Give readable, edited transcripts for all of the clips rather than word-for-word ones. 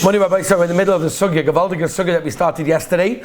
Morning, Rabbi. So we're in the middle of the sugya, Gavaldiga sugya that we started yesterday.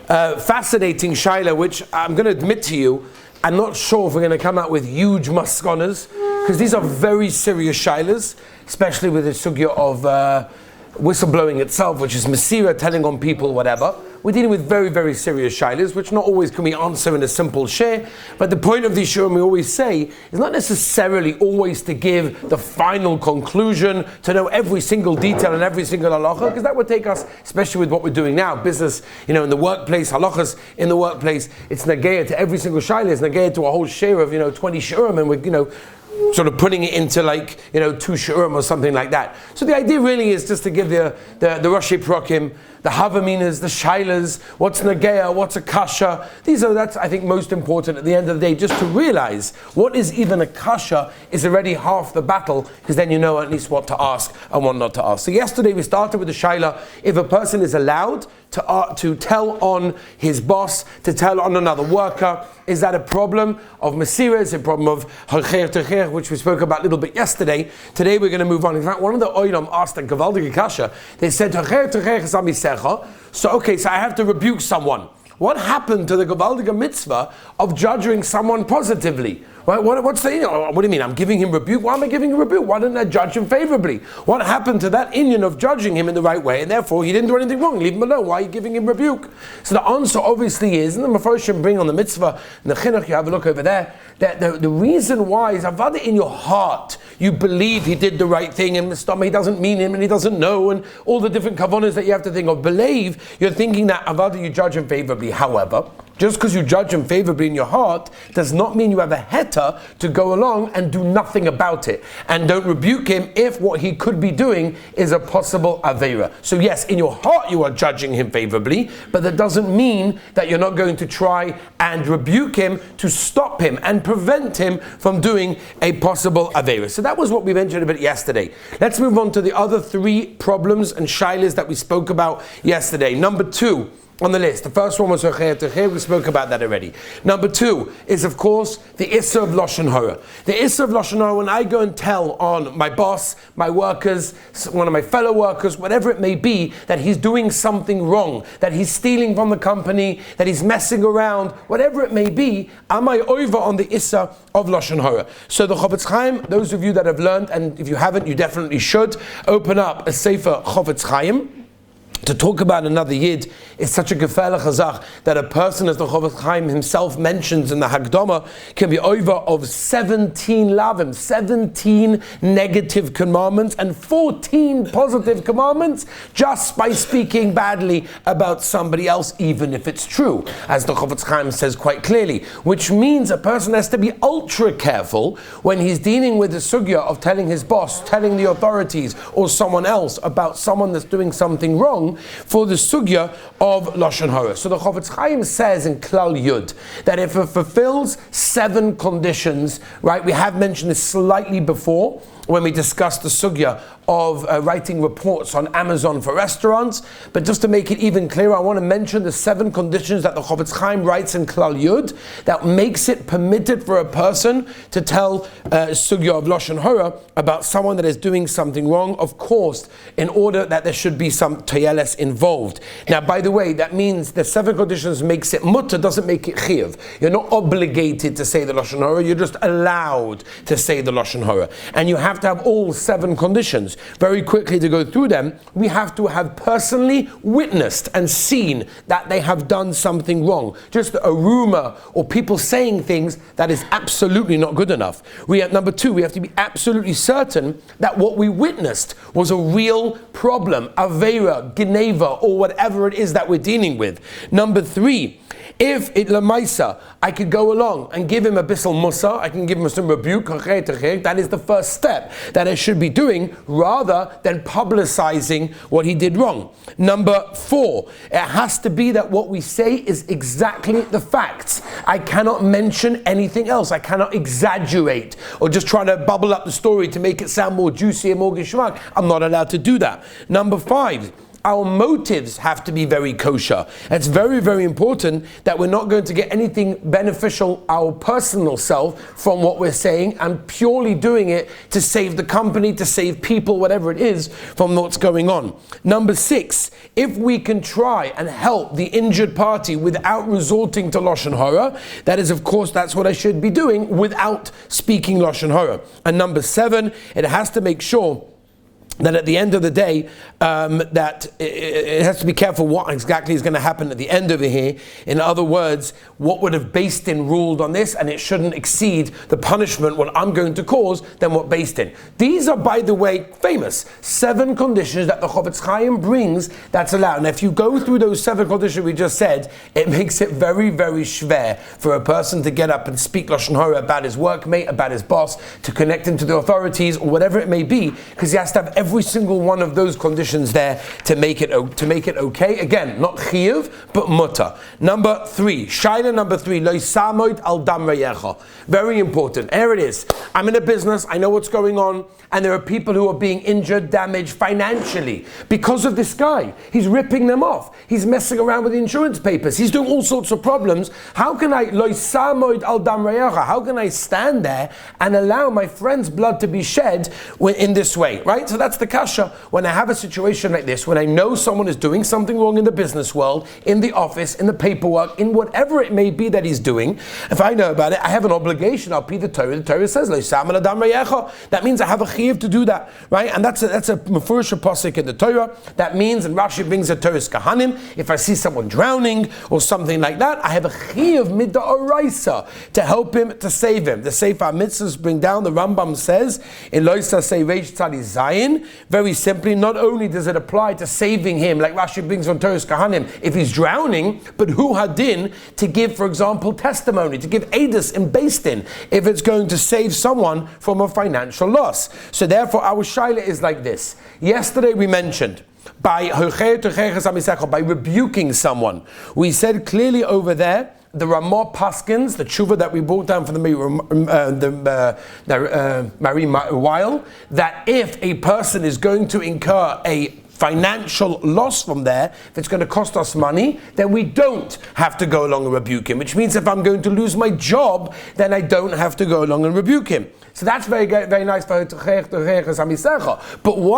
Fascinating shaila, which I'm going to admit to you, I'm not sure if we're going to come out with huge maskonas, because these are very serious shailas, especially with the sugya of whistleblowing itself, which is Masira, telling on people, whatever. We're dealing with very, very serious shailas, which not always can we answer in a simple share. But the point of these shurim, we always say, is not necessarily always to give the final conclusion, to know every single detail and every single halacha, because that would take us, especially with what we're doing now, business, in the workplace, halachas in the workplace, it's nageya to every single shaila, it's nageya to a whole share of, 20 shurim, and we're, sort of putting it into 2 shurim or something like that. So the idea really is just to give the Rashi Prokim, the Havaminas, the Shailas, what's Nageya, what's a Kasha. That's I think most important at the end of the day, just to realize what is even a Kasha is already half the battle, because then you know at least what to ask and what not to ask. So yesterday we started with the Shaila, if a person is allowed to tell on his boss, to tell on another worker, is that a problem of Masira? Is it a problem of Halcher Techer, which we spoke about a little bit yesterday? Today we're going to move on. In fact, one of the Oilam asked a Gavaldige Kasha, they said, Halcher Techer is Amisecha. So I have to rebuke someone. What happened to the Gavaldige mitzvah of judging someone positively? Right? What's the what do you mean? I'm giving him rebuke? Why am I giving him rebuke? Why didn't I judge him favorably? What happened to that Inyan of judging him in the right way, and therefore he didn't do anything wrong? Leave him alone. Why are you giving him rebuke? So the answer obviously is, and the Mefarshim bring on the mitzvah, and the chinuch, you have a look over there, that the reason why is avada in your heart, you believe he did the right thing, and the stomach, he doesn't mean him, and he doesn't know, and all the different kavanas that you have to think of. Believe, you're thinking that avada you judge him favorably. However, just because you judge him favorably in your heart does not mean you have a heta to go along and do nothing about it. And don't rebuke him if what he could be doing is a possible aveira. So yes, in your heart you are judging him favorably, but that doesn't mean that you're not going to try and rebuke him to stop him and prevent him from doing a possible aveira. So that was what we mentioned a bit yesterday. Let's move on to the other 3 problems and shailas that we spoke about yesterday. Number 2 on the list. The first one was Halcher Techer, we spoke about that already. Number 2 is, of course, the Issa of Lashon Hara. The Issa of Lashon Hara, when I go and tell on my boss, my workers, one of my fellow workers, whatever it may be, that he's doing something wrong, that he's stealing from the company, that he's messing around, whatever it may be, am I over on the Issa of Lashon Hara? So the Chofetz Chaim, those of you that have learned, and if you haven't, you definitely should, open up a Sefer Chofetz Chaim. To talk about another yid is such a gefährliche Chazach that a person, as the Chofetz Chaim himself mentions in the Hagdama, can be over of 17 lavim, 17 negative commandments and 14 positive commandments just by speaking badly about somebody else, even if it's true, as the Chofetz Chaim says quite clearly. Which means a person has to be ultra careful when he's dealing with the sugya of telling his boss, telling the authorities or someone else about someone that's doing something wrong, for the sugya of Lashon Hara. So the Chofetz Chaim says in Klal Yud that if it fulfills 7 conditions, right, we have mentioned this slightly before when we discussed the sugya of writing reports on Amazon for restaurants, but just to make it even clearer, I want to mention the 7 conditions that the Chofetz Chaim writes in Klal Yud that makes it permitted for a person to tell sugya of Lashon Hara about someone that is doing something wrong, of course, in order that there should be some toyeles involved. Now, by the way, that means the 7 conditions makes it mutter, doesn't make it chiyuv. You're not obligated to say the Lashon Hara, you're just allowed to say the Lashon Hara. And you have to have all 7 conditions. Very quickly to go through them, we have to have personally witnessed and seen that they have done something wrong. Just a rumor or people saying things, that is absolutely not good enough. Number 2, we have to be absolutely certain that what we witnessed was a real problem, aveira, geneva, or whatever it is that we're dealing with. Number 3, if it lamaisa, I could go along and give him a bissel musa, I can give him some rebuke, that is the first step that I should be doing, rather than publicizing what he did wrong. Number 4, it has to be that what we say is exactly the facts. I cannot mention anything else. I cannot exaggerate or just try to bubble up the story to make it sound more juicy and more gishmak. I'm not allowed to do that. Number 5, our motives have to be very kosher. It's very, very important that we're not going to get anything beneficial, our personal self, from what we're saying, and purely doing it to save the company, to save people, whatever it is, from what's going on. Number 6, if we can try and help the injured party without resorting to Lashon Hara, that is, of course, that's what I should be doing without speaking Lashon Hara. And number 7, it has to make sure that at the end of the day, that it has to be careful what exactly is going to happen at the end over here. In other words, what would have Beis Din ruled on this, and it shouldn't exceed the punishment what I'm going to cause than what Beis Din. These are, by the way, famous 7 conditions that the Chofetz Chaim brings that's allowed. And if you go through those 7 conditions we just said, it makes it very, very schwer for a person to get up and speak Lashon Hara about his workmate, about his boss, to connect him to the authorities, or whatever it may be, because he has to have every single one of those conditions there to make it okay. Again, not chiyuv, but mutter. Number 3, shaila number 3, lo samoid al dam reyecha. Very important. Here it is. I'm in a business, I know what's going on, and there are people who are being injured, damaged financially because of this guy. He's ripping them off. He's messing around with the insurance papers. He's doing all sorts of problems. How can I, lo samoid al dam reyecha, how can I stand there and allow my friend's blood to be shed in this way, right? So that's the kasha. When I have a situation like this, when I know someone is doing something wrong in the business world, in the office, in the paperwork, in whatever it may be that he's doing, if I know about it, I have an obligation. I'll be the Torah. The Torah says, that means I have a chiyuv to do that, right? And that's a mefurish pasuk in the Torah. That means, and Rashi brings a Torah's kahanim, if I see someone drowning or something like that, I have a chiyuv mid'oraisa to help him, to save him. The Sefer Mitzvahs bring down, the Rambam says, in Loisa Say Reish Tzadi Zayin, very simply, not only does it apply to saving him, like Rashi brings on Torah's Kahanim, if he's drowning, but who hadin to give, for example, testimony, to give edus in Beis Din, if it's going to save someone from a financial loss. So therefore, our shaila is like this. Yesterday we mentioned, by rebuking someone, we said clearly over there, the Ramah Paskins, the tshuva that we brought down from the Marie Weil, that if a person is going to incur a financial loss from there, if it's going to cost us money, then we don't have to go along and rebuke him. Which means if I'm going to lose my job, then I don't have to go along and rebuke him. So that's very, very nice. But what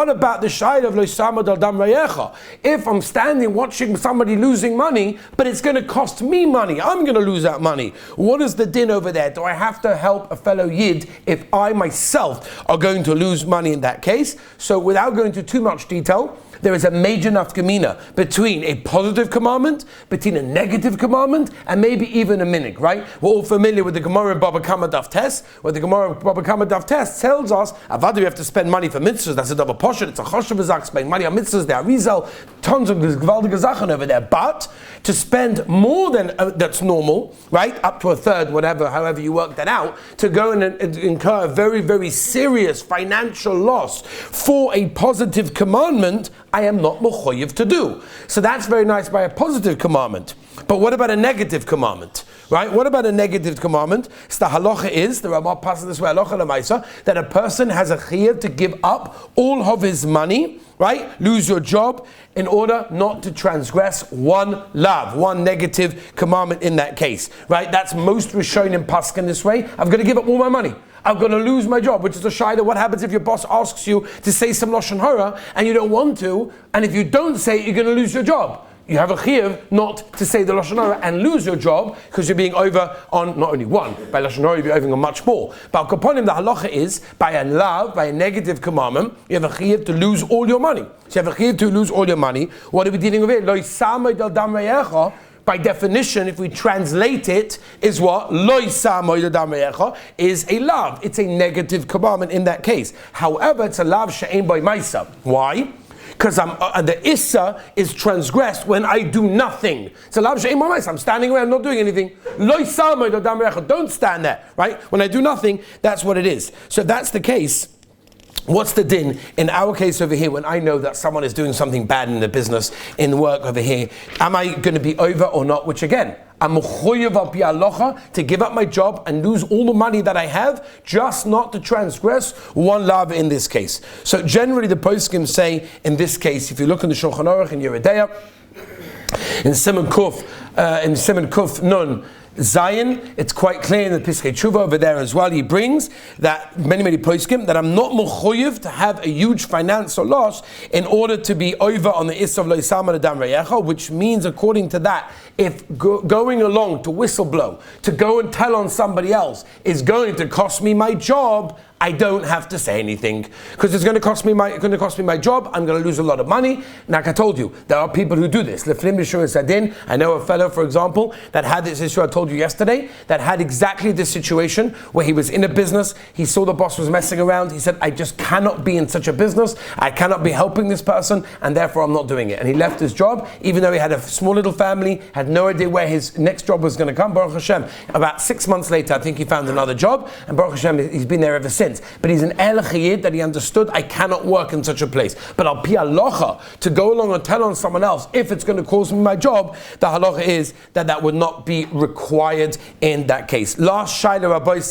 about the shayla of lo samad al dam reyecha? If I'm standing watching somebody losing money, but it's going to cost me money, I'm going to lose that money. What is the din over there? Do I have to help a fellow yid if I myself are going to lose money in that case? So without going into too much detail, there is a major nafkamina between a positive commandment, between a negative commandment, and maybe even a minig, right? We're all familiar with the Gemara Baba Kama Daf Tes, where the Gemara Baba Kama Daf Tes tells us, Avadu, we have to spend money for mitzvahs, that's a double poshet, it's a choshev azak, spend money on mitzvahs, there are rizal, tons of gewaldige Sachen over there, but to spend more than that's normal, right, up to a third, whatever, however you work that out, to go and incur a very, very serious financial loss for a positive commandment, I am not mechoyev to do. So that's very nice by a positive commandment. But what about a negative commandment? Right? What about a negative commandment? So the halacha is, the Ramah passes this way, halacha l'maisa, that a person has a chiyuv to give up all of his money, right? Lose your job in order not to transgress one negative commandment in that case, right? That's most Rishonim paskin this way. I've got to give up all my money. I'm going to lose my job, which is a shayla. What happens if your boss asks you to say some Lashon Hara and you don't want to, and if you don't say it, you're going to lose your job? You have a chiyuv not to say the Lashon Hara and lose your job because you're being over on not only one, by Lashon Hara you'll be over on much more. But Kaponim, the halacha is, by a lav, by a negative commandment, you have a chiyuv to lose all your money. So you have a chiyuv to lose all your money. What are we dealing with here? Lo yisamod al dam reyecha. By definition, if we translate it, is what? Lo yisamod al dam reyecha is a lav. It's a negative commandment in that case. However, it's a lav she'ein by maisa. Why? Because the issa is transgressed when I do nothing. So I'm standing around not doing anything. Don't stand there, right? When I do nothing, that's what it is. So if that's the case, what's the din in our case over here when I know that someone is doing something bad in the business, in work over here? Am I going to be over or not? Which again, I'm mechuyev al pi halacha to give up my job and lose all the money that I have, just not to transgress one lav in this case. So generally the poskim say, in this case, if you look in the Shulchan Aruch in Yoreh Deah, in Siman Kuf Nun Zion, it's quite clear in the Piskei Tshuva over there as well. He brings that many poskim that I'm not mechuyev to have a huge financial loss in order to be over on the Isav Lo Yisam Adam Reyecha, which means, according to that, if going along to whistleblow, to go and tell on somebody else, is going to cost me my job, I don't have to say anything because it's going to cost me my job. I'm going to lose a lot of money. Like I told you, there are people who do this. I know a fellow, for example, that had this issue I told you yesterday, that had exactly this situation where he was in a business. He saw the boss was messing around. He said, I just cannot be in such a business. I cannot be helping this person, and therefore I'm not doing it. And he left his job, even though he had a small little family, had no idea where his next job was going to come. Baruch Hashem. About 6 months later, I think he found another job, and Baruch Hashem, he's been there ever since. But he's an Elech Yid that he understood, I cannot work in such a place. But al pi halacha, to go along and tell on someone else, if it's going to cost me my job, the halacha is that would not be required in that case. Last shaila Rabbi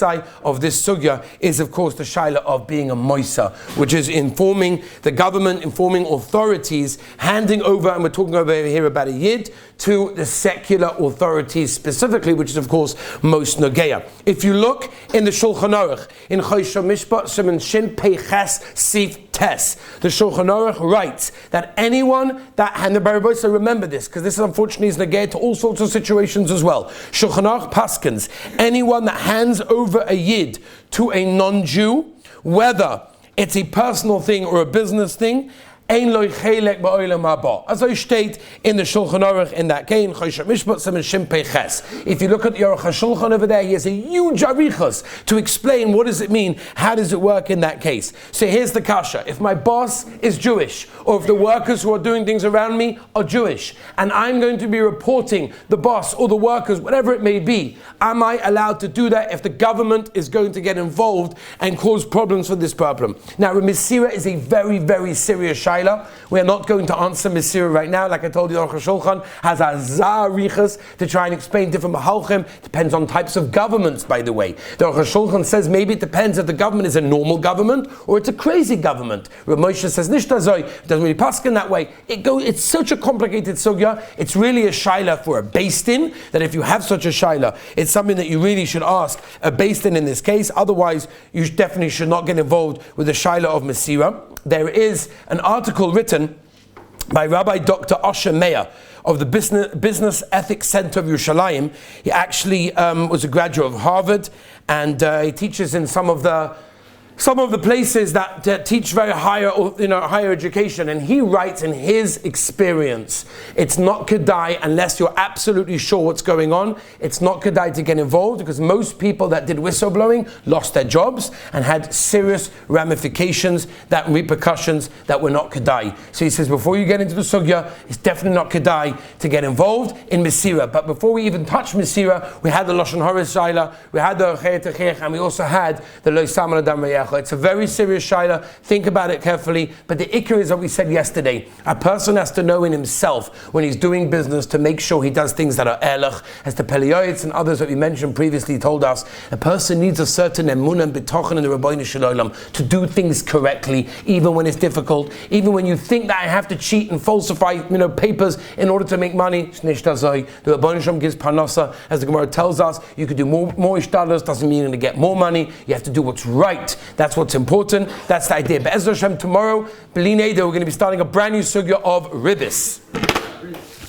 of this sugya is, of course, the shaila of being a moisa, which is informing the government, informing authorities, handing over, and we're talking over here about a Yid, to the secular authorities specifically, which is, of course, most nogeya. If you look in the Shulchan Aruch, in Choshen Mishpat, Siman Shin Peiches Sif Tes, the Shulchan Aruch writes that anyone that, and the Bar Rabbi, remember this, because this is unfortunately is nogeya to all sorts of situations as well. Shulchan Aruch paskins, anyone that hands over a Yid to a non-Jew, whether it's a personal thing or a business thing, Ein loy chelek ba'olam haba. As I state in the Shulchan Aruch in that Kain Choshen Mishpat Siman Shin Peiches. If you look at Aruch HaShulchan over there, he has a huge arichos to explain what does it mean, how does it work in that case. So here's the kasha: if my boss is Jewish, or if the workers who are doing things around me are Jewish, and I'm going to be reporting the boss or the workers, whatever it may be, am I allowed to do that if the government is going to get involved and cause problems for this problem? Now, Mesira is a very serious shayla. We are not going to answer Mesira right now. Like I told you, Aruch HaShulchan has a zarichas to try and explain different mahalchim. Depends on types of governments, by the way. The Aruch HaShulchan says maybe it depends if the government is a normal government or it's a crazy government. Rav Moshe says nishtazoi, doesn't really paskin that way. It's such a complicated sugya. It's really a shaila for a beis din, that if you have such a shaila, it's something that you really should ask a beis din in this case. Otherwise, you definitely should not get involved with the shaila of Mesira. There is an article written by Rabbi Dr. Osher Meir of the Business Ethics Center of Yerushalayim. He actually was a graduate of Harvard, and he teaches in some of the places that teach very higher education, and he writes in his experience, it's not kedai unless you're absolutely sure what's going on. It's not kedai to get involved because most people that did whistleblowing lost their jobs and had serious ramifications, repercussions that were not kedai. So he says before you get into the sugya, it's definitely not kedai to get involved in Mesira. But before we even touch Mesira, we had the Lashon Hara Shaila, we had the Chayet Techech, and we also had the Lo Yisam Adam Reyecha. It's a very serious shaila. Think about it carefully. But the ikar is what we said yesterday. A person has to know in himself when he's doing business to make sure he does things that are erlich. As the Peleiotes and others that we mentioned previously told us, a person needs a certain emunah and bitochen in the Rabbeinu Shalom to do things correctly, even when it's difficult, even when you think that I have to cheat and falsify papers in order to make money. The Rabbeinu Shalom gives parnasa, as the Gemara tells us. You could do more ishtadlus, doesn't mean you're going to get more money. You have to do what's right. That's what's important. That's the idea. But Ezra Hashem, tomorrow, B'li Neder, we're going to be starting a brand new sugya of ribis.